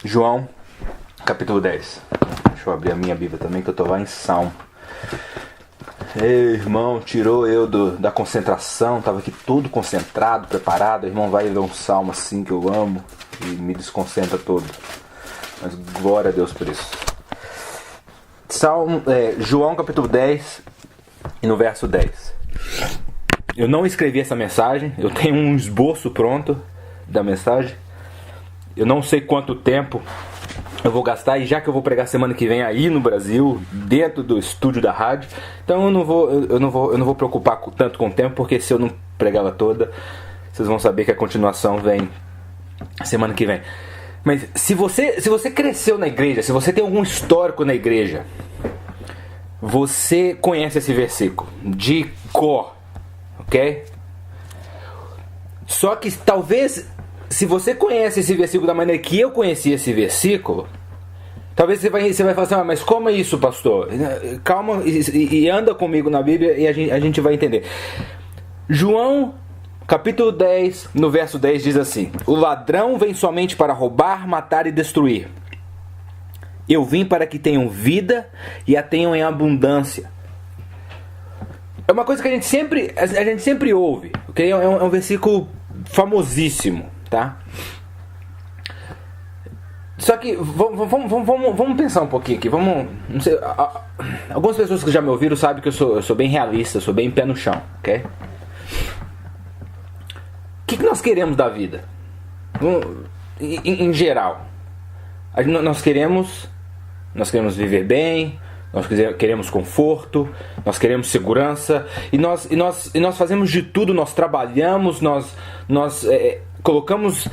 João, capítulo 10. Deixa eu abrir a minha Bíblia também, que eu tô lá em Salmo. Ei, irmão, tirou eu da concentração, tava aqui todo concentrado, preparado. O irmão vai ler um salmo assim que eu amo e me desconcentra todo. Mas glória a Deus por isso. João capítulo 10 e no verso 10. Eu não escrevi essa mensagem, eu tenho um esboço pronto da mensagem. Eu não sei quanto tempo eu vou gastar, e já que eu vou pregar semana que vem aí no Brasil, dentro do estúdio da rádio, então eu não vou preocupar tanto com o tempo, porque se eu não pregar ela toda, vocês vão saber que a continuação vem semana que vem. Mas se você cresceu na igreja, se você tem algum histórico na igreja, você conhece esse versículo de cor, ok? Só que talvez, se você conhece esse versículo da maneira que eu conheci esse versículo, talvez você vai falar assim, mas como é isso, pastor? Calma e anda comigo na Bíblia e a gente vai entender. João capítulo 10, no verso 10 diz assim: o ladrão vem somente para roubar, matar e destruir. Eu vim para que tenham vida e a tenham em abundância. É uma coisa que a gente sempre ouve, ok? É um versículo famosíssimo, tá? Só que vamos pensar um pouquinho aqui. Não sei, algumas pessoas que já me ouviram sabem que eu sou bem realista, eu sou bem pé no chão, ok? O que nós queremos da vida? Em geral, nós queremos viver bem, nós queremos conforto, nós queremos segurança, e nós fazemos de tudo, nós trabalhamos, nós colocamos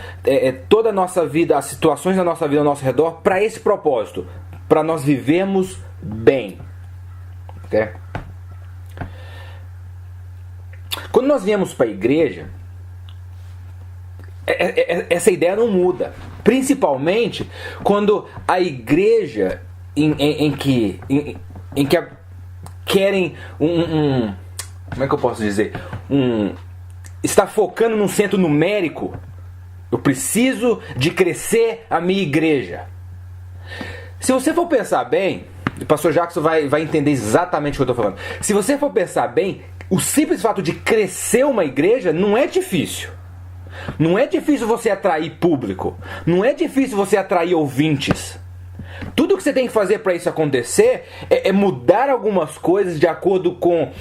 toda a nossa vida, as situações da nossa vida ao nosso redor para esse propósito, para nós vivermos bem. Okay? Quando nós viemos para a igreja, essa ideia não muda. Principalmente quando a igreja em que querem como é que eu posso dizer? Está focando num centro numérico. Eu preciso de crescer a minha igreja. Se você for pensar bem, o pastor Jackson vai entender exatamente o que eu estou falando. Se você for pensar bem, o simples fato de crescer uma igreja não é difícil. Não é difícil você atrair público. Não é difícil você atrair ouvintes. Tudo que você tem que fazer para isso acontecer é mudar algumas coisas de acordo com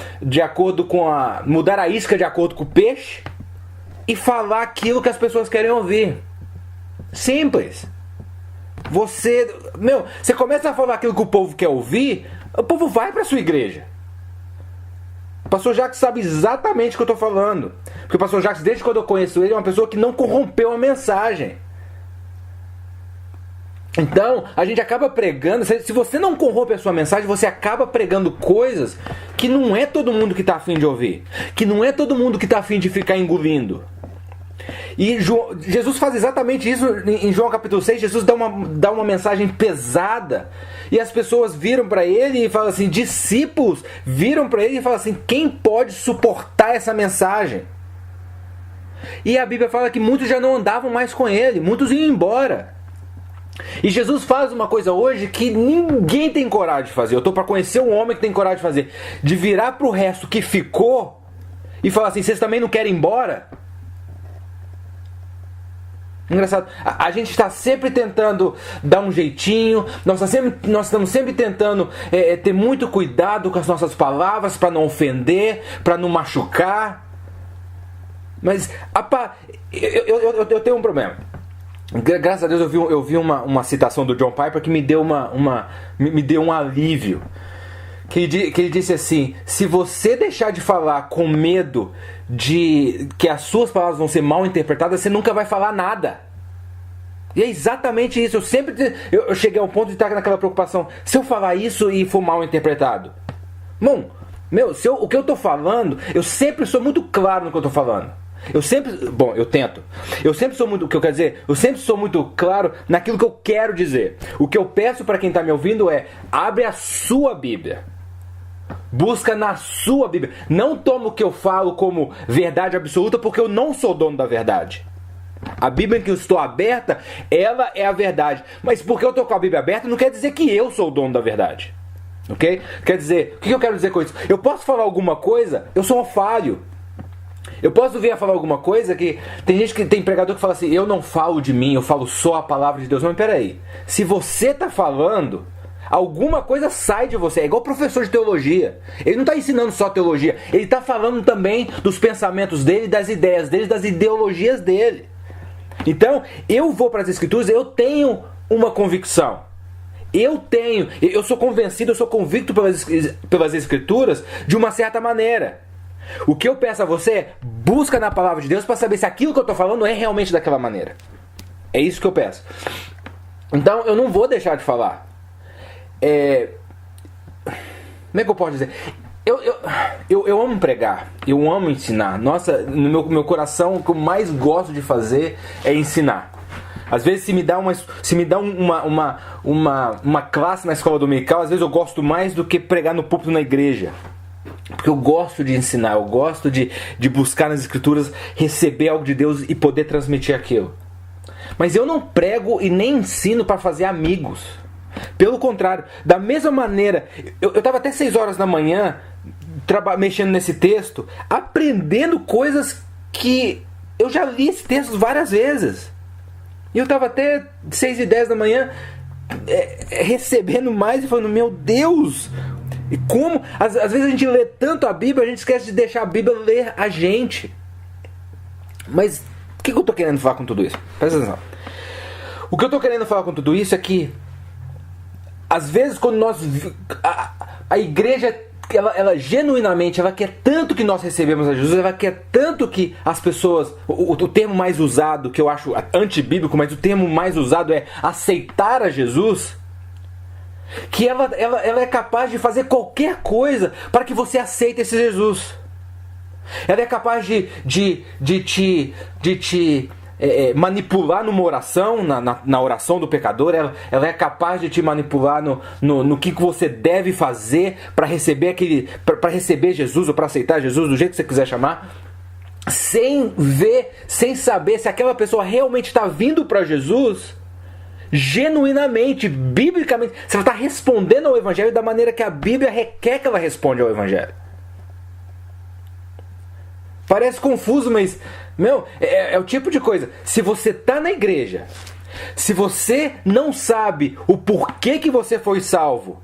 mudar a isca de acordo com o peixe e falar aquilo que as pessoas querem ouvir. Simples. Você começa a falar aquilo que o povo quer ouvir, o povo vai para sua igreja. O pastor Jacques sabe exatamente o que eu estou falando. Porque o pastor Jacques, desde quando eu conheço ele, é uma pessoa que não corrompeu a mensagem. Então, a gente acaba pregando. Se você não corrompe a sua mensagem, você acaba pregando coisas que não é todo mundo que está afim de ouvir. Que não é todo mundo que está afim de ficar engolindo. E Jesus faz exatamente isso em João capítulo 6. Jesus dá uma mensagem pesada. E as pessoas viram para ele e falam assim, discípulos viram para ele e falam assim, quem pode suportar essa mensagem? E a Bíblia fala que muitos já não andavam mais com ele, muitos iam embora. E Jesus faz uma coisa hoje que ninguém tem coragem de fazer. Eu estou para conhecer um homem que tem coragem de fazer. De virar para o resto que ficou e falar assim, vocês também não querem ir embora? Engraçado, a gente está sempre tentando dar um jeitinho, nós estamos sempre tentando ter muito cuidado com as nossas palavras para não ofender, para não machucar. Mas eu tenho um problema. Graças a Deus eu vi uma citação do John Piper que me deu um alívio. Que ele disse assim, se você deixar de falar com medo de que as suas palavras vão ser mal interpretadas, você nunca vai falar nada. E é exatamente isso. Eu cheguei ao ponto de estar naquela preocupação. Se eu falar isso e for mal interpretado, o que eu estou falando, eu sempre sou muito claro no que eu estou falando. Eu tento. Eu sempre sou muito claro naquilo que eu quero dizer. O que eu peço para quem está me ouvindo é, abre a sua Bíblia. Busca na sua Bíblia. Não toma o que eu falo como verdade absoluta, porque eu não sou dono da verdade. A Bíblia em que eu estou aberta, ela é a verdade. Mas porque eu estou com a Bíblia aberta, não quer dizer que eu sou o dono da verdade. Ok? Quer dizer, o que eu quero dizer com isso? Eu posso falar alguma coisa, eu sou um falho. Eu posso vir a falar alguma coisa que... Tem pregador que fala assim, eu não falo de mim, eu falo só a palavra de Deus. Mas peraí, se você está falando, alguma coisa sai de você. É igual professor de teologia. Ele não está ensinando só teologia, ele está falando também dos pensamentos dele, das ideias dele, das ideologias dele. Então, eu vou para as Escrituras, eu tenho uma convicção. Eu sou convencido, eu sou convicto pelas Escrituras de uma certa maneira. O que eu peço a você é, busca na palavra de Deus para saber se aquilo que eu estou falando é realmente daquela maneira. É isso que eu peço. Então, eu não vou deixar de falar. Como é que eu posso dizer? Eu amo pregar, eu amo ensinar. Nossa, no meu coração, o que eu mais gosto de fazer é ensinar. Às vezes, se me dá uma classe na escola dominical, às vezes eu gosto mais do que pregar no púlpito na igreja. Porque eu gosto de ensinar, eu gosto de buscar nas Escrituras, receber algo de Deus e poder transmitir aquilo. Mas eu não prego e nem ensino para fazer amigos. Pelo contrário, da mesma maneira, eu estava até 6 horas da manhã mexendo nesse texto, aprendendo coisas que eu já li esse texto várias vezes. E eu estava até 6h10 da manhã recebendo mais e falando, meu Deus! E como? Às vezes a gente lê tanto a Bíblia, a gente esquece de deixar a Bíblia ler a gente. Mas o que eu estou querendo falar com tudo isso? Presta atenção. O que eu estou querendo falar com tudo isso é que às vezes quando a igreja ela genuinamente, ela quer tanto que nós recebemos a Jesus, ela quer tanto que as pessoas, o termo mais usado, que eu acho antibíblico, mas o termo mais usado é aceitar a Jesus, que ela é capaz de fazer qualquer coisa para que você aceite esse Jesus. Ela é capaz de te manipular numa oração, na oração do pecador. Ela é capaz de te manipular no que você deve fazer para receber para receber Jesus ou para aceitar Jesus, do jeito que você quiser chamar, sem saber se aquela pessoa realmente está vindo para Jesus genuinamente, biblicamente, se ela está respondendo ao Evangelho da maneira que a Bíblia requer que ela responda ao Evangelho. Parece confuso, mas é o tipo de coisa. Se você está na igreja, se você não sabe o porquê que você foi salvo,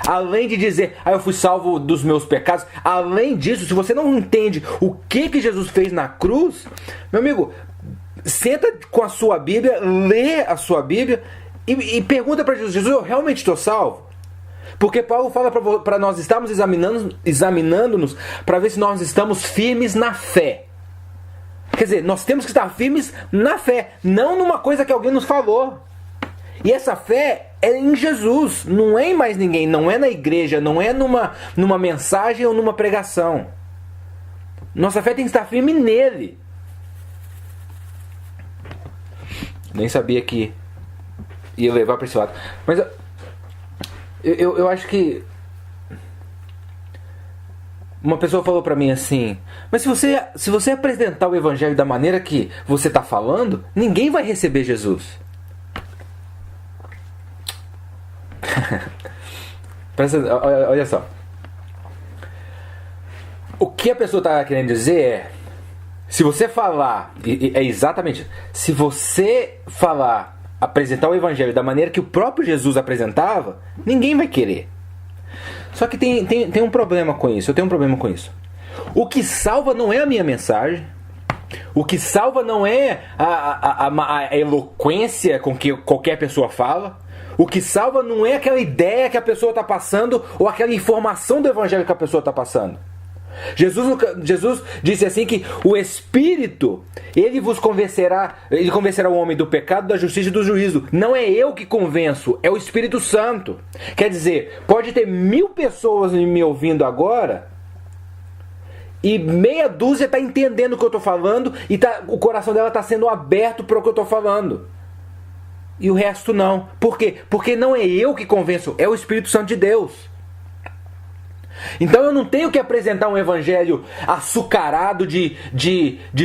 além de dizer, eu fui salvo dos meus pecados, além disso, se você não entende o que Jesus fez na cruz, meu amigo, senta com a sua Bíblia, lê a sua Bíblia e pergunta para Jesus, eu realmente estou salvo? Porque Paulo fala para nós estarmos examinando-nos para ver se nós estamos firmes na fé. Quer dizer, nós temos que estar firmes na fé, não numa coisa que alguém nos falou. E essa fé é em Jesus, não é em mais ninguém, não é na igreja, não é numa mensagem ou numa pregação. Nossa fé tem que estar firme nele. Nem sabia que ia levar para esse lado. Mas eu acho que uma pessoa falou para mim assim, mas se você apresentar o Evangelho da maneira que você está falando, ninguém vai receber Jesus. Olha só. O que a pessoa está querendo dizer é, se você falar, é exatamente, se você falar, apresentar o Evangelho da maneira que o próprio Jesus apresentava, ninguém vai querer. Só que tem um problema com isso, eu tenho um problema com isso. O que salva não é a minha mensagem, o que salva não é a eloquência com que qualquer pessoa fala, o que salva não é aquela ideia que a pessoa está passando ou aquela informação do Evangelho que a pessoa está passando. Jesus disse assim que o Espírito, ele convencerá o homem do pecado, da justiça e do juízo. Não é eu que convenço, é o Espírito Santo. Quer dizer, pode ter 1000 pessoas me ouvindo agora e meia dúzia está entendendo o que eu estou falando e o coração dela está sendo aberto para o que eu estou falando. E o resto não. Por quê? Porque não é eu que convenço, é o Espírito Santo de Deus. Então eu não tenho que apresentar um evangelho açucarado de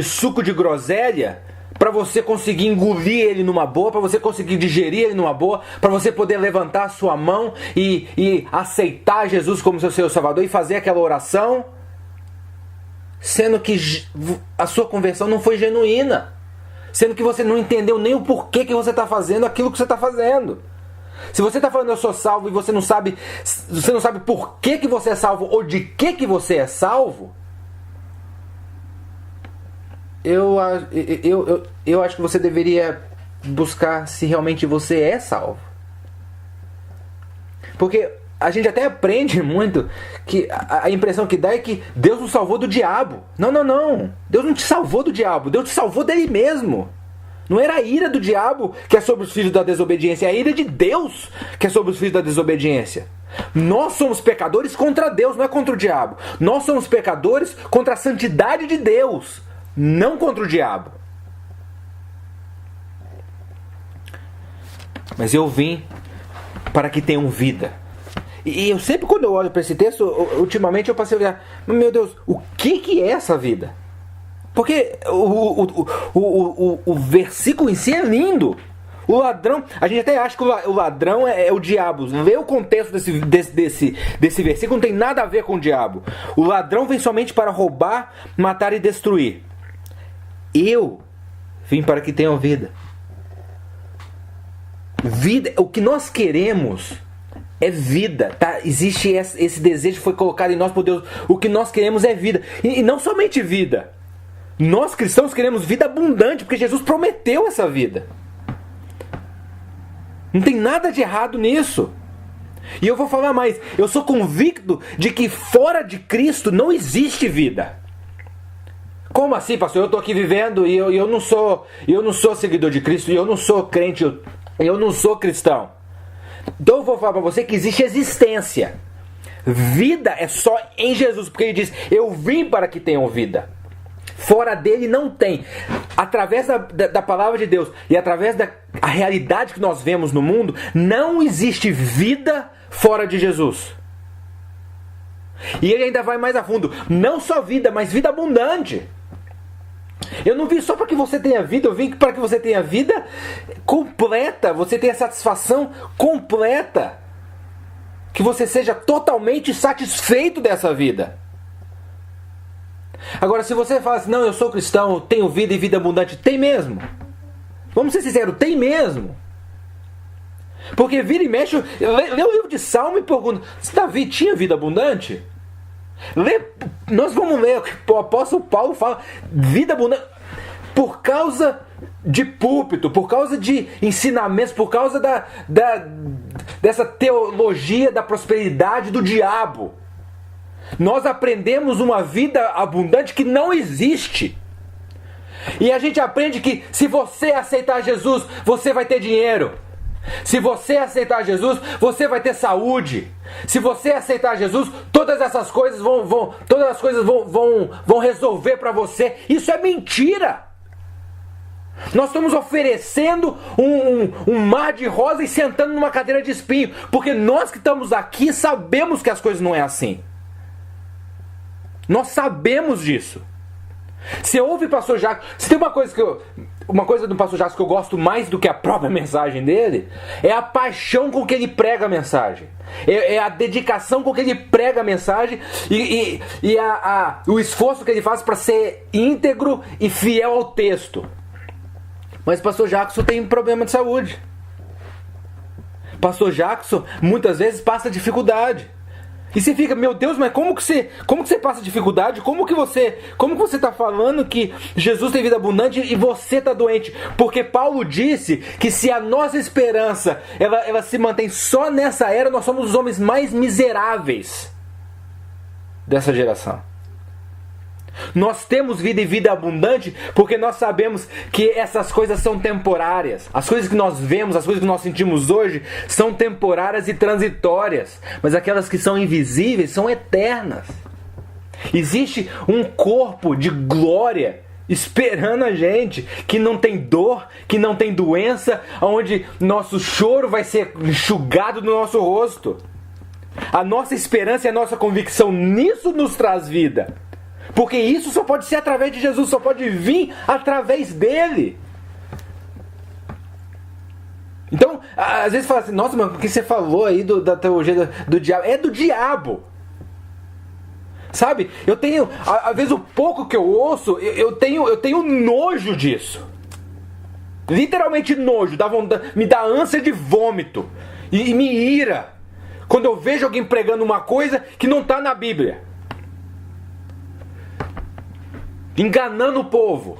suco de groselha para você conseguir engolir ele numa boa, para você conseguir digerir ele numa boa, para você poder levantar a sua mão e aceitar Jesus como seu Salvador e fazer aquela oração, sendo que a sua conversão não foi genuína, sendo que você não entendeu nem o porquê que você está fazendo aquilo que você está fazendo. Se você está falando eu sou salvo e você não sabe por que você é salvo ou de que você é salvo, eu acho que você deveria buscar se realmente você é salvo. Porque a gente até aprende muito que a impressão que dá é que Deus nos salvou do diabo. Não. Deus não te salvou do diabo. Deus te salvou dele mesmo. Não era a ira do diabo que é sobre os filhos da desobediência. É a ira de Deus que é sobre os filhos da desobediência. Nós somos pecadores contra Deus, não é contra o diabo. Nós somos pecadores contra a santidade de Deus, não contra o diabo. Mas eu vim para que tenham vida. E eu sempre, quando eu olho para esse texto, ultimamente eu passei a olhar, meu Deus, o que é essa vida? Porque o versículo em si é lindo. O ladrão, a gente até acha que o ladrão é o diabo. Lê o contexto desse versículo, não tem nada a ver com o diabo. O ladrão vem somente para roubar, matar e destruir. Eu vim para que tenham vida. Vida, o que nós queremos é vida, tá? Existe esse desejo que foi colocado em nós por Deus. O que nós queremos é vida. E não somente vida. Nós cristãos queremos vida abundante, porque Jesus prometeu essa vida. Não tem nada de errado nisso. E eu vou falar mais. Eu sou convicto de que fora de Cristo não existe vida. Como assim, pastor? Eu estou aqui vivendo e eu não sou seguidor de Cristo, e eu não sou crente, eu não sou cristão. Então eu vou falar para você que existe existência. Vida é só em Jesus, porque ele diz, eu vim para que tenham vida. Fora dele não tem. Através da palavra de Deus e através da realidade que nós vemos no mundo, não existe vida fora de Jesus. E ele ainda vai mais a fundo. Não só vida, mas vida abundante. Eu não vim só para que você tenha vida, eu vim para que você tenha vida completa, você tenha satisfação completa. Que você seja totalmente satisfeito dessa vida. Agora, se você fala assim, não, eu sou cristão, eu tenho vida e vida abundante, tem mesmo. Vamos ser sinceros, tem mesmo. Porque vira e mexe, lê o livro de Salmo e pergunta, Davi tinha vida abundante? Nós vamos ler o que o apóstolo Paulo fala, vida abundante, por causa de púlpito, por causa de ensinamentos, por causa dessa teologia da prosperidade do diabo. Nós aprendemos uma vida abundante que não existe. E a gente aprende que se você aceitar Jesus, você vai ter dinheiro. Se você aceitar Jesus, você vai ter saúde. Se você aceitar Jesus, todas essas coisas vão resolver para você. Isso é mentira. Nós estamos oferecendo um mar de rosa e sentando numa cadeira de espinho, porque nós que estamos aqui sabemos que as coisas não é assim. Nós sabemos disso. Você ouve o pastor Jacques, se tem uma coisa do pastor Jacques que eu gosto mais do que a própria mensagem dele, é a paixão com que ele prega a mensagem. É a dedicação com que ele prega a mensagem e o esforço que ele faz para ser íntegro e fiel ao texto. Mas pastor Jackson tem problema de saúde. Pastor Jackson muitas vezes passa dificuldade. E você fica, meu Deus, mas como que você passa dificuldade? Como que você está falando que Jesus tem vida abundante e você está doente? Porque Paulo disse que se a nossa esperança ela se mantém só nessa era, nós somos os homens mais miseráveis dessa geração. Nós temos vida e vida abundante porque nós sabemos que essas coisas são temporárias. As coisas que nós vemos, as coisas que nós sentimos hoje são temporárias e transitórias. Mas aquelas que são invisíveis são eternas. Existe um corpo de glória esperando a gente, que não tem dor, que não tem doença, onde nosso choro vai ser enxugado no nosso rosto. A nossa esperança e a nossa convicção nisso nos traz vida. Porque isso só pode ser através de Jesus, só pode vir através dele. Então, às vezes fala assim, nossa, mas o que você falou aí da teologia do diabo? É do diabo. Sabe? Eu tenho, às vezes o pouco que eu ouço, eu tenho nojo disso. Literalmente nojo, me dá ânsia de vômito. E me ira quando eu vejo alguém pregando uma coisa que não está na Bíblia. Enganando o povo.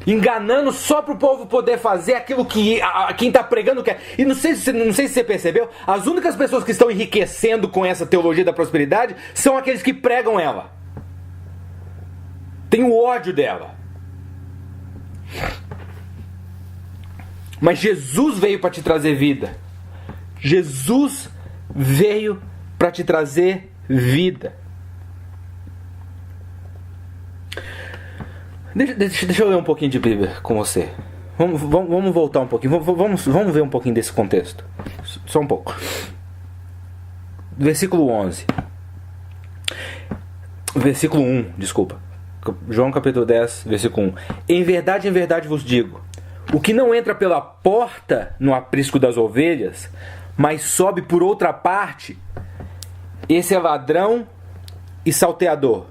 Enganando só para o povo poder fazer aquilo que quem está pregando quer. E não sei se você percebeu, as únicas pessoas que estão enriquecendo com essa teologia da prosperidade são aqueles que pregam ela. Tem o ódio dela. Mas Jesus veio para te trazer vida. Jesus veio para te trazer vida. Deixa eu ler um pouquinho de Bíblia com você. Vamos voltar um pouquinho. Vamos ver um pouquinho desse contexto. Só um pouco. Versículo 11. Versículo 1, desculpa. João capítulo 10, versículo 1. Em verdade vos digo, o que não entra pela porta no aprisco das ovelhas, mas sobe por outra parte, esse é ladrão e salteador.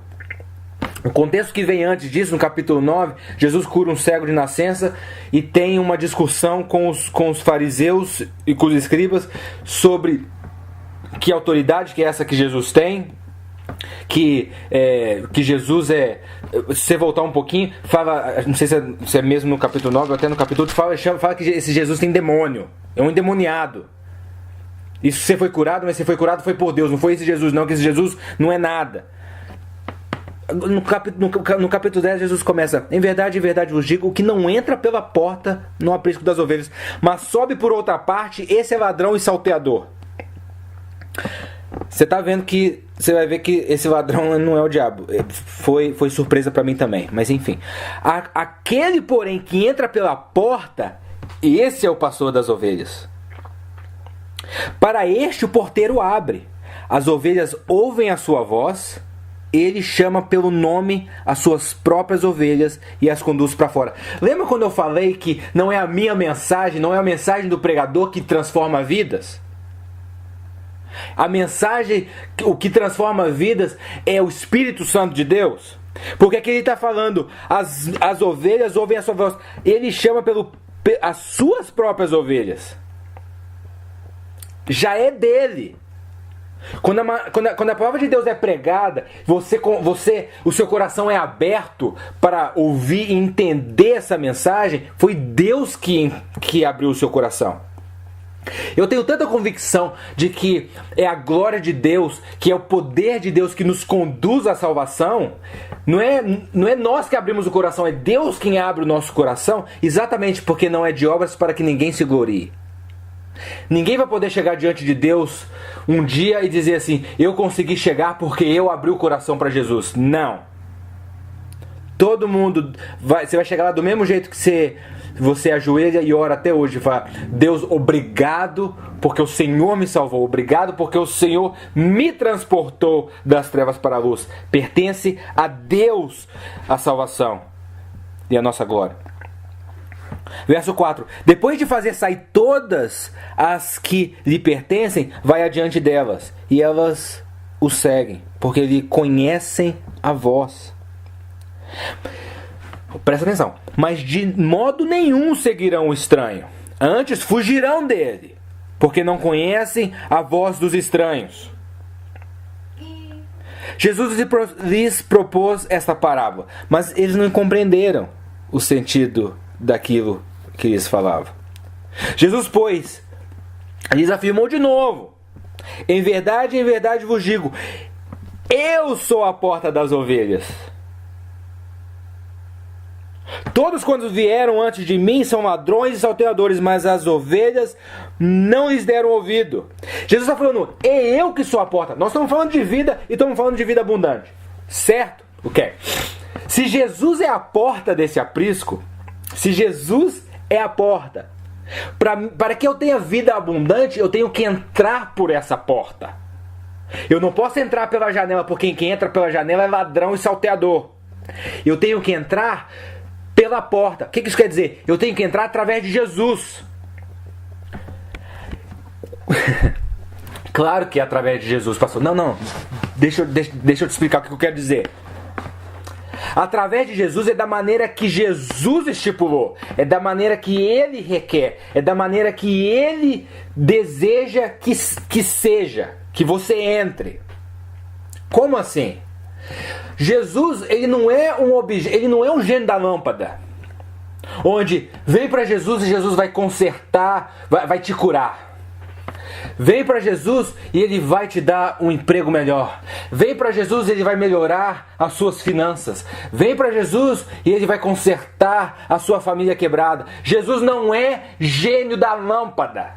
O contexto que vem antes disso, no capítulo 9, Jesus cura um cego de nascença e tem uma discussão com os fariseus e com os escribas sobre que autoridade que é essa que Jesus tem, que Jesus é... Se você voltar um pouquinho, fala, não sei se é mesmo no capítulo 9 ou até no capítulo 8, fala que esse Jesus tem demônio, é um endemoniado. Isso você foi curado, mas você foi curado foi por Deus, não foi esse Jesus não, que esse Jesus não é nada. No capítulo 10, Jesus começa: em verdade vos digo, o que não entra pela porta no aprisco das ovelhas, mas sobe por outra parte, esse é ladrão e salteador. Você tá vendo que você vai ver que esse ladrão não é o diabo. Foi surpresa para mim também, mas enfim. Aquele, porém, que entra pela porta, esse é o pastor das ovelhas. Para este o porteiro abre. As ovelhas ouvem a sua voz. Ele chama pelo nome as suas próprias ovelhas e as conduz para fora. Lembra quando eu falei que não é a minha mensagem, não é a mensagem do pregador que transforma vidas? A mensagem, o que transforma vidas é o Espírito Santo de Deus. Porque aqui ele está falando, as ovelhas ouvem a sua voz. Ele chama as suas próprias ovelhas. Já é dele. Quando a palavra de Deus é pregada, o seu coração é aberto para ouvir e entender essa mensagem, foi Deus que abriu o seu coração. Eu tenho tanta convicção de que é a glória de Deus, que é o poder de Deus que nos conduz à salvação. Não é nós que abrimos o coração, é Deus quem abre o nosso coração, exatamente porque não é de obras para que ninguém se glorie. Ninguém vai poder chegar diante de Deus um dia e dizer assim: eu consegui chegar porque eu abri o coração para Jesus. Não. Todo mundo você vai chegar lá do mesmo jeito que você ajoelha e ora até hoje. Fala: Deus, obrigado porque o Senhor me salvou. Obrigado porque o Senhor me transportou das trevas para a luz. Pertence a Deus a salvação e a nossa glória. Verso 4. Depois de fazer sair todas as que lhe pertencem, vai adiante delas, e elas o seguem, porque lhe conhecem a voz. Presta atenção. Mas de modo nenhum seguirão o estranho, antes fugirão dele, porque não conhecem a voz dos estranhos. Jesus lhes propôs esta parábola, mas eles não compreenderam o sentido daquilo que lhes falava. Jesus, pois, lhes afirmou de novo: em verdade vos digo, eu sou a porta das ovelhas. Todos quantos vieram antes de mim são ladrões e salteadores, mas as ovelhas não lhes deram ouvido. Jesus está falando: é eu que sou a porta. Nós estamos falando de vida e estamos falando de vida abundante, certo? Ok. Se Jesus é a porta desse aprisco, se Jesus é a porta, para que eu tenha vida abundante, eu tenho que entrar por essa porta. Eu não posso entrar pela janela, porque quem entra pela janela é ladrão e salteador. Eu tenho que entrar pela porta. O que isso quer dizer? Eu tenho que entrar através de Jesus. Claro que é através de Jesus, pastor. Não. Deixa eu te explicar o que eu quero dizer. Através de Jesus é da maneira que Jesus estipulou. É da maneira que Ele requer. É da maneira que Ele deseja que seja. Que você entre. Como assim? Jesus, ele não é um objeto, ele não é um gênio da lâmpada. Onde vem para Jesus e Jesus vai consertar, vai te curar. Vem para Jesus e Ele vai te dar um emprego melhor. Vem para Jesus e Ele vai melhorar as suas finanças. Vem para Jesus e Ele vai consertar a sua família quebrada. Jesus não é gênio da lâmpada.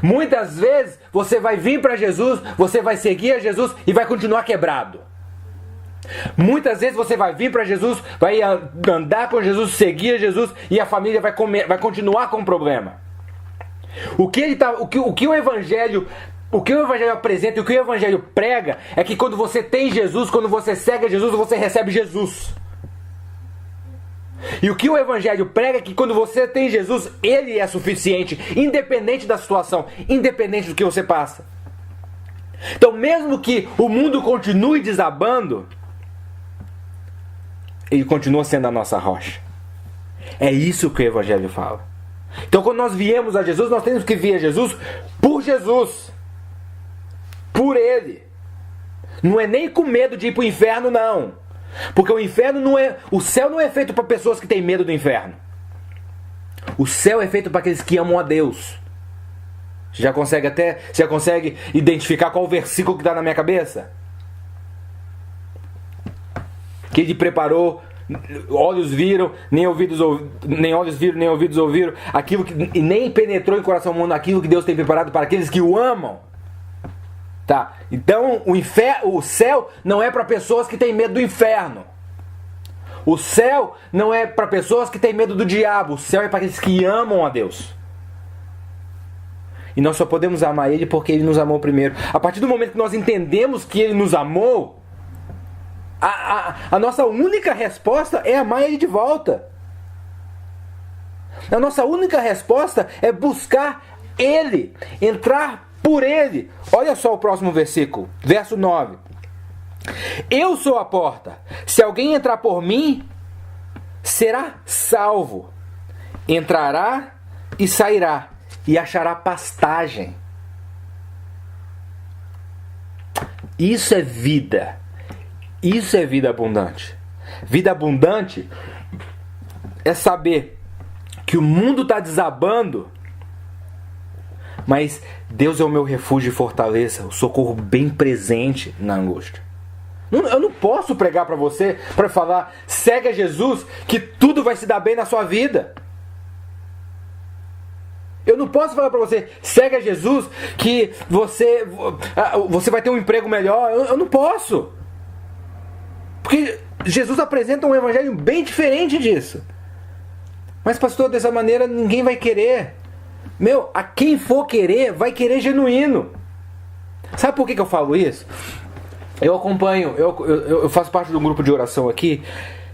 Muitas vezes você vai vir para Jesus, você vai seguir a Jesus e vai continuar quebrado. Muitas vezes você vai vir para Jesus, vai andar com Jesus, seguir a Jesus e a família vai continuar com problema. O que o Evangelho apresenta e o que o Evangelho prega é que quando você tem Jesus, quando você segue a Jesus, você recebe Jesus. E o que o Evangelho prega é que quando você tem Jesus, Ele é suficiente, independente da situação, independente do que você passa. Então, mesmo que o mundo continue desabando, Ele continua sendo a nossa rocha. É isso que o Evangelho fala. Então, quando nós viemos a Jesus, nós temos que vir a Jesus por Jesus. Por Ele. Não é nem com medo de ir para o inferno, não. Porque o inferno não é... O céu não é feito para pessoas que têm medo do inferno. O céu é feito para aqueles que amam a Deus. Você já consegue identificar qual o versículo que está na minha cabeça? Que Ele preparou... Olhos viram, nem ouvidos ouviram, aquilo que e nem penetrou em coração humano aquilo que Deus tem preparado para aqueles que o amam. Tá? Então o céu não é para pessoas que têm medo do inferno. O céu não é para pessoas que têm medo do diabo. O céu é para aqueles que amam a Deus. E nós só podemos amar Ele porque Ele nos amou primeiro. A partir do momento que nós entendemos que Ele nos amou, a nossa única resposta é amar Ele de volta. A nossa única resposta é buscar Ele, entrar por Ele. Olha só o próximo versículo, verso 9. Eu sou a porta. Se alguém entrar por mim, será salvo. Entrará e sairá e achará pastagem. Isso é vida. Isso é vida abundante. Vida abundante é saber que o mundo está desabando, mas Deus é o meu refúgio e fortaleza, o socorro bem presente na angústia. Eu não posso pregar para você, para falar, segue a Jesus, que tudo vai se dar bem na sua vida. Eu não posso falar para você, segue a Jesus, que você vai ter um emprego melhor. Eu não posso. Porque Jesus apresenta um evangelho bem diferente disso. Mas pastor, dessa maneira ninguém vai querer. A quem for querer, vai querer genuíno. Sabe por que eu falo isso? Eu acompanho, eu faço parte de um grupo de oração aqui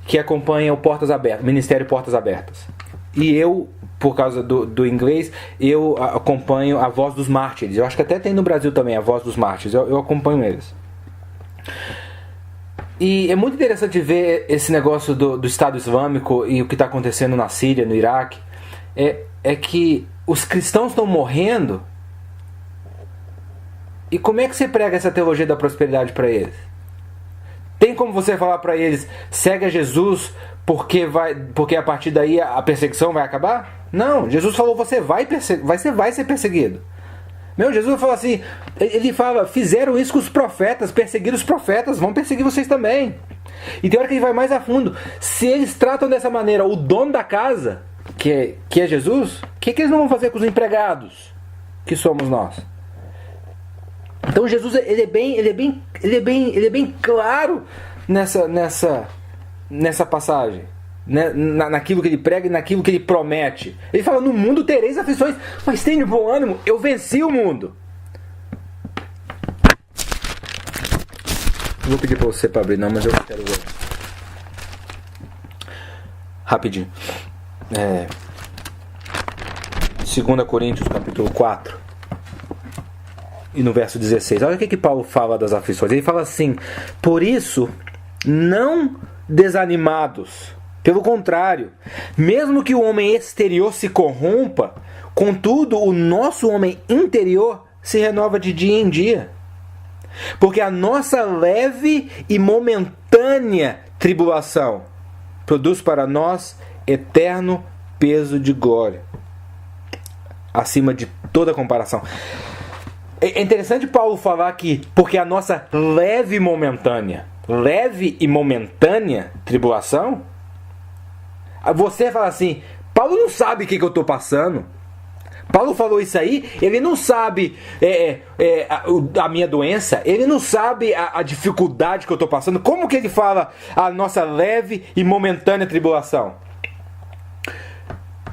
que acompanha o Portas Abertas, Ministério Portas Abertas. E eu, por causa do inglês, eu acompanho a Voz dos Mártires. Eu acho que até tem no Brasil também a Voz dos Mártires. Eu acompanho eles. E é muito interessante ver esse negócio do Estado Islâmico e o que está acontecendo na Síria, no Iraque. É que os cristãos estão morrendo. E como é que você prega essa teologia da prosperidade para eles? Tem como você falar para eles, segue a Jesus porque a partir daí a perseguição vai acabar? Não, Jesus falou, você vai ser perseguido. Jesus fala assim, ele fala, fizeram isso com os profetas, perseguiram os profetas, vão perseguir vocês também. E tem hora que ele vai mais a fundo. Se eles tratam dessa maneira o dono da casa, que é Jesus, o que eles não vão fazer com os empregados, que somos nós? Então Jesus ele é bem claro nessa passagem, né? Naquilo que ele prega e naquilo que ele promete. Ele fala, no mundo tereis aflições, mas tenha bom ânimo, eu venci o mundo. Não vou pedir para você para abrir não, mas eu quero ver rapidinho. 2 Coríntios capítulo 4 e no verso 16. Olha o que Paulo fala das aflições. Ele fala assim: por isso, não desanimados. Pelo contrário, mesmo que o homem exterior se corrompa, contudo, o nosso homem interior se renova de dia em dia. Porque a nossa leve e momentânea tribulação produz para nós eterno peso de glória, acima de toda comparação. É interessante Paulo falar que, porque a nossa leve e momentânea tribulação, você fala assim, Paulo não sabe o que eu estou passando. Paulo falou isso aí, ele não sabe a minha doença, ele não sabe a dificuldade que eu estou passando. Como que ele fala a nossa leve e momentânea tribulação?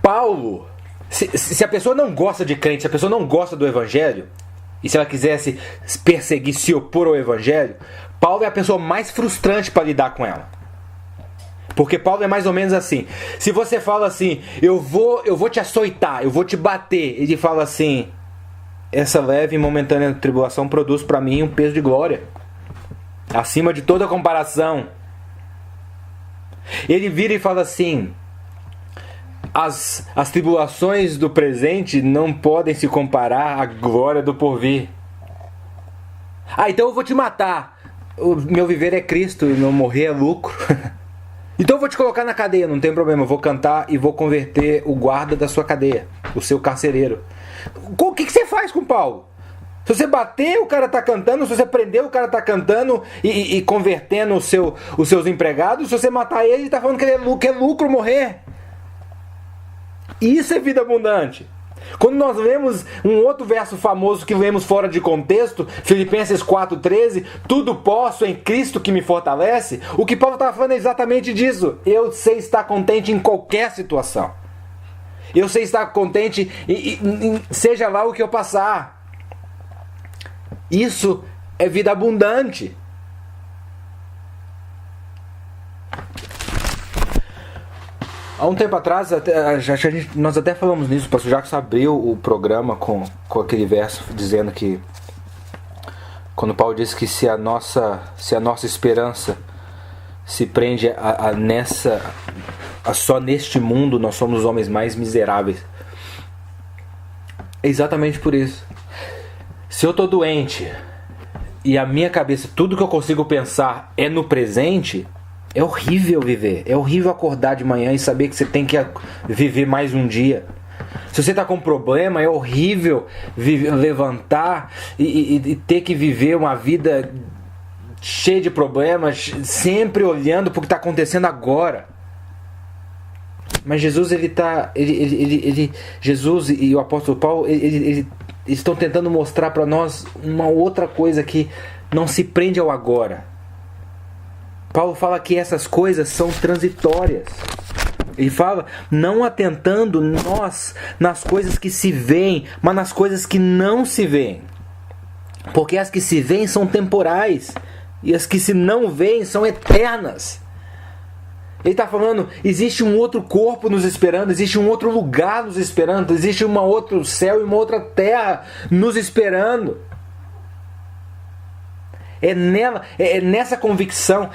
Paulo, se a pessoa não gosta de crente, se a pessoa não gosta do evangelho, e se ela quisesse perseguir, se opor ao evangelho, Paulo é a pessoa mais frustrante para lidar com ela. Porque Paulo é mais ou menos assim. Se você fala assim, eu vou te açoitar, eu vou te bater, ele fala assim, essa leve e momentânea tribulação produz para mim um peso de glória, acima de toda comparação. Ele vira e fala assim, as tribulações do presente não podem se comparar à glória do porvir. Então eu vou te matar. O meu viver é Cristo e meu morrer é lucro. Então eu vou te colocar na cadeia, não tem problema. Eu vou cantar e vou converter o guarda da sua cadeia, o seu carcereiro. O que você faz com Paulo? Se você bater, o cara tá cantando. Se você prender, o cara tá cantando e convertendo os seus empregados. Se você matar ele tá falando que é lucro morrer. Isso é vida abundante. Quando nós lemos um outro verso famoso que lemos fora de contexto, Filipenses 4,13, tudo posso em Cristo que me fortalece, o que Paulo estava falando é exatamente disso. Eu sei estar contente em qualquer situação. Eu sei estar contente seja lá o que eu passar. Isso é vida abundante. Há um tempo atrás, nós até falamos nisso, o pastor Jacques abriu o programa com aquele verso dizendo que, quando Paulo disse que se a nossa esperança se prende só neste mundo, nós somos os homens mais miseráveis. É exatamente por isso. Se eu estou doente e a minha cabeça, tudo que eu consigo pensar é no presente, é horrível viver, é horrível acordar de manhã e saber que você tem que viver mais um dia. Se você está com um problema, é horrível levantar e ter que viver uma vida cheia de problemas, sempre olhando para o que está acontecendo agora. Mas Jesus, Jesus e o apóstolo Paulo, eles estão tentando mostrar para nós uma outra coisa que não se prende ao agora. Paulo fala que essas coisas são transitórias. Ele fala, não atentando nós nas coisas que se veem, mas nas coisas que não se veem. Porque as que se veem são temporais, e as que se não veem são eternas. Ele está falando, existe um outro corpo nos esperando, existe um outro lugar nos esperando, existe um outro céu e uma outra terra nos esperando. É nessa convicção,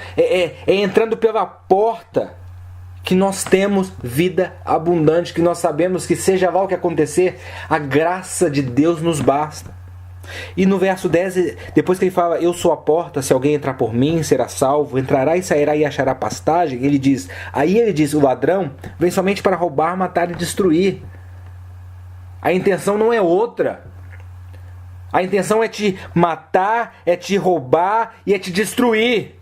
entrando pela porta, que nós temos vida abundante, que nós sabemos que seja lá o que acontecer, a graça de Deus nos basta. E no verso 10, depois que ele fala, eu sou a porta, se alguém entrar por mim, será salvo, entrará e sairá e achará pastagem, ele diz, o ladrão vem somente para roubar, matar e destruir. A intenção não é outra. A intenção é te matar, é te roubar e é te destruir.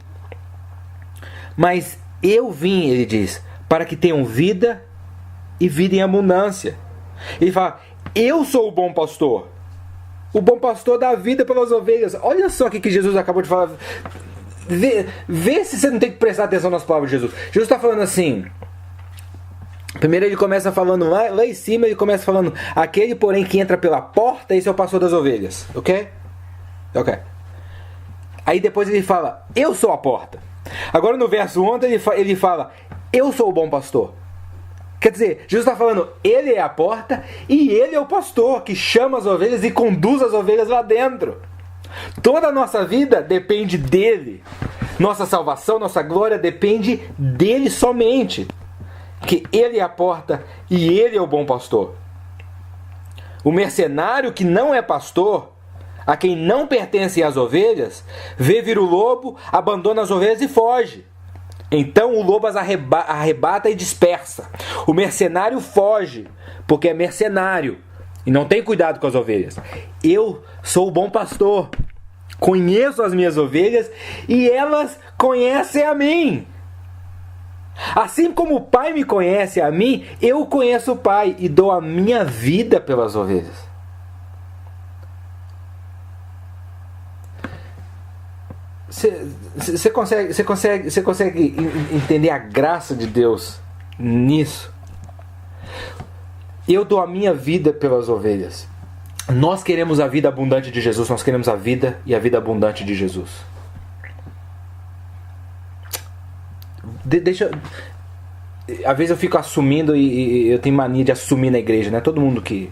Mas eu vim, ele diz, para que tenham vida e vida em abundância. Ele fala, eu sou o bom pastor. O bom pastor dá vida pelas ovelhas. Olha só o que Jesus acabou de falar. Vê se você não tem que prestar atenção nas palavras de Jesus. Jesus está falando assim. Primeiro ele começa falando lá em cima, ele começa falando, aquele porém que entra pela porta, esse é o pastor das ovelhas, ok? Ok. Aí depois ele fala, eu sou a porta. Agora no verso 11 ele fala, eu sou o bom pastor. Quer dizer, Jesus está falando, Ele é a porta e Ele é o pastor que chama as ovelhas e conduz as ovelhas lá dentro. Toda a nossa vida depende dEle. Nossa salvação, nossa glória depende dEle somente. Que Ele é a porta e Ele é o bom pastor. O mercenário que não é pastor, a quem não pertencem as ovelhas, vê vir o lobo, abandona as ovelhas e foge. Então o lobo as arrebata e dispersa. O mercenário foge, porque é mercenário e não tem cuidado com as ovelhas. Eu sou o bom pastor, conheço as minhas ovelhas e elas conhecem a mim. Assim como o Pai me conhece a mim, eu conheço o Pai e dou a minha vida pelas ovelhas. Você consegue entender a graça de Deus nisso? Eu dou a minha vida pelas ovelhas. Nós queremos a vida abundante de Jesus, nós queremos a vida e a vida abundante de Jesus. Às vezes eu fico assumindo e eu tenho mania de assumir na igreja, né? Todo mundo que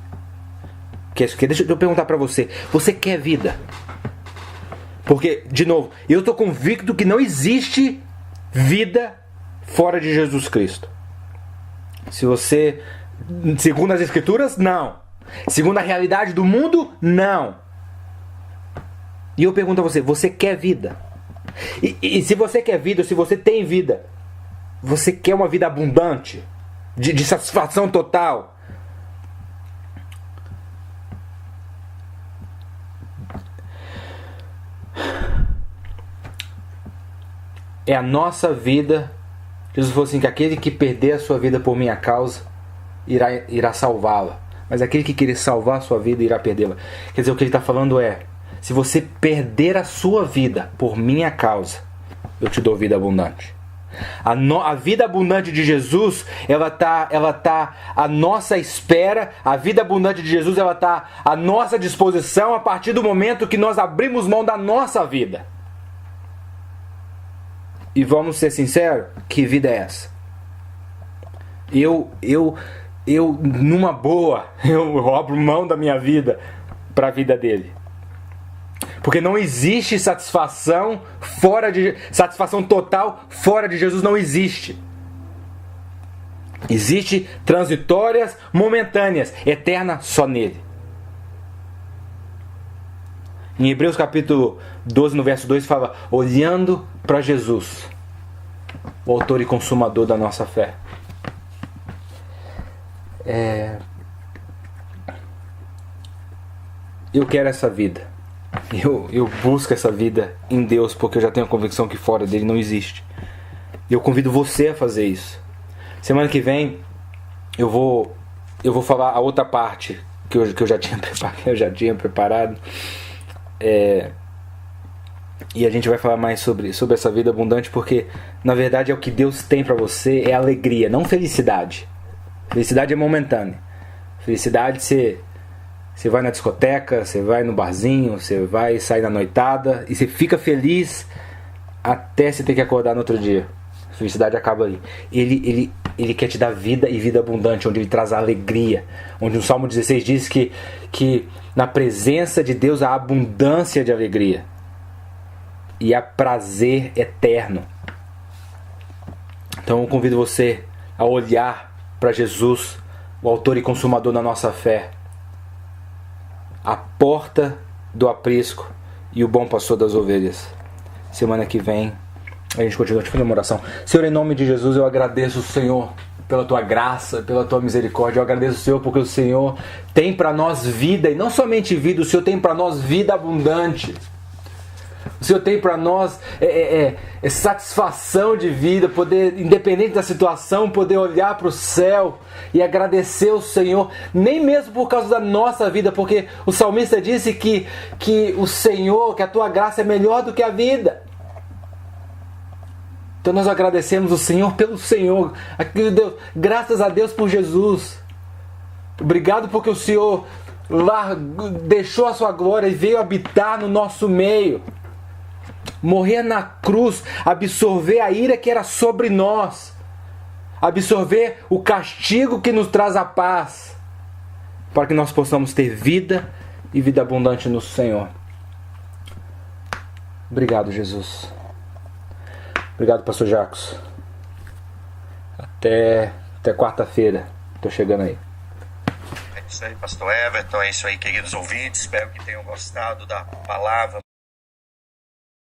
deixa eu perguntar pra você. Você quer vida? Porque, de novo, eu estou convicto que não existe vida fora de Jesus Cristo. Segundo as Escrituras, não. Segundo a realidade do mundo, não. E eu pergunto a você, você quer vida? E se você quer vida, se você tem vida, você quer uma vida abundante, de satisfação total? É a nossa vida. Jesus falou assim, que aquele que perder a sua vida por minha causa irá salvá-la, mas aquele que querer salvar a sua vida irá perdê-la. Quer dizer, o que ele está falando é, se você perder a sua vida por minha causa, eu te dou vida abundante. A vida abundante de Jesus, ela tá à nossa espera. A vida abundante de Jesus, ela tá à nossa disposição a partir do momento que nós abrimos mão da nossa vida. E vamos ser sinceros, que vida é essa? Eu numa boa, eu abro mão da minha vida para a vida dele. Porque não existe satisfação total fora de Jesus, não existe. Existe transitórias, momentâneas, eterna só nele. Em Hebreus capítulo 12, no verso 2, fala, olhando para Jesus, o autor e consumador da nossa fé. Eu quero essa vida. Eu busco essa vida em Deus, porque eu já tenho a convicção que fora dele não existe. E eu convido você a fazer isso. Semana que vem eu vou falar a outra parte que eu já tinha preparado. E a gente vai falar mais sobre essa vida abundante, porque na verdade é o que Deus tem pra você, é alegria, não felicidade. Felicidade é momentânea. Felicidade você vai na discoteca, você vai no barzinho, você vai sair na noitada e você fica feliz até você ter que acordar no outro dia. A felicidade acaba ali. Ele quer te dar vida e vida abundante, onde ele traz a alegria, onde o Salmo 16 diz que na presença de Deus há abundância de alegria e há prazer eterno. Então eu convido você a olhar para Jesus, o autor e consumador da nossa fé, a porta do aprisco e o bom pastor das ovelhas. Semana que vem a gente continua te fazendo uma oração. Senhor, em nome de Jesus, eu agradeço o Senhor pela tua graça, pela tua misericórdia. Eu agradeço o Senhor porque o Senhor tem para nós vida, e não somente vida, o Senhor tem para nós vida abundante. O Senhor tem para nós satisfação de vida, poder, independente da situação, poder olhar para o céu e agradecer o Senhor, nem mesmo por causa da nossa vida, porque o salmista disse que o Senhor, que a tua graça é melhor do que a vida. Então nós agradecemos o Senhor pelo Senhor. Graças a Deus por Jesus. Obrigado porque o Senhor deixou a sua glória e veio habitar no nosso meio. Morrer na cruz, absorver a ira que era sobre nós. absorver o castigo que nos traz a paz, para que nós possamos ter vida e vida abundante no Senhor. Obrigado, Jesus. Obrigado, pastor Jacos. Até quarta-feira. Estou chegando aí. É isso aí, pastor Everton. É isso aí, queridos ouvintes. Espero que tenham gostado da palavra.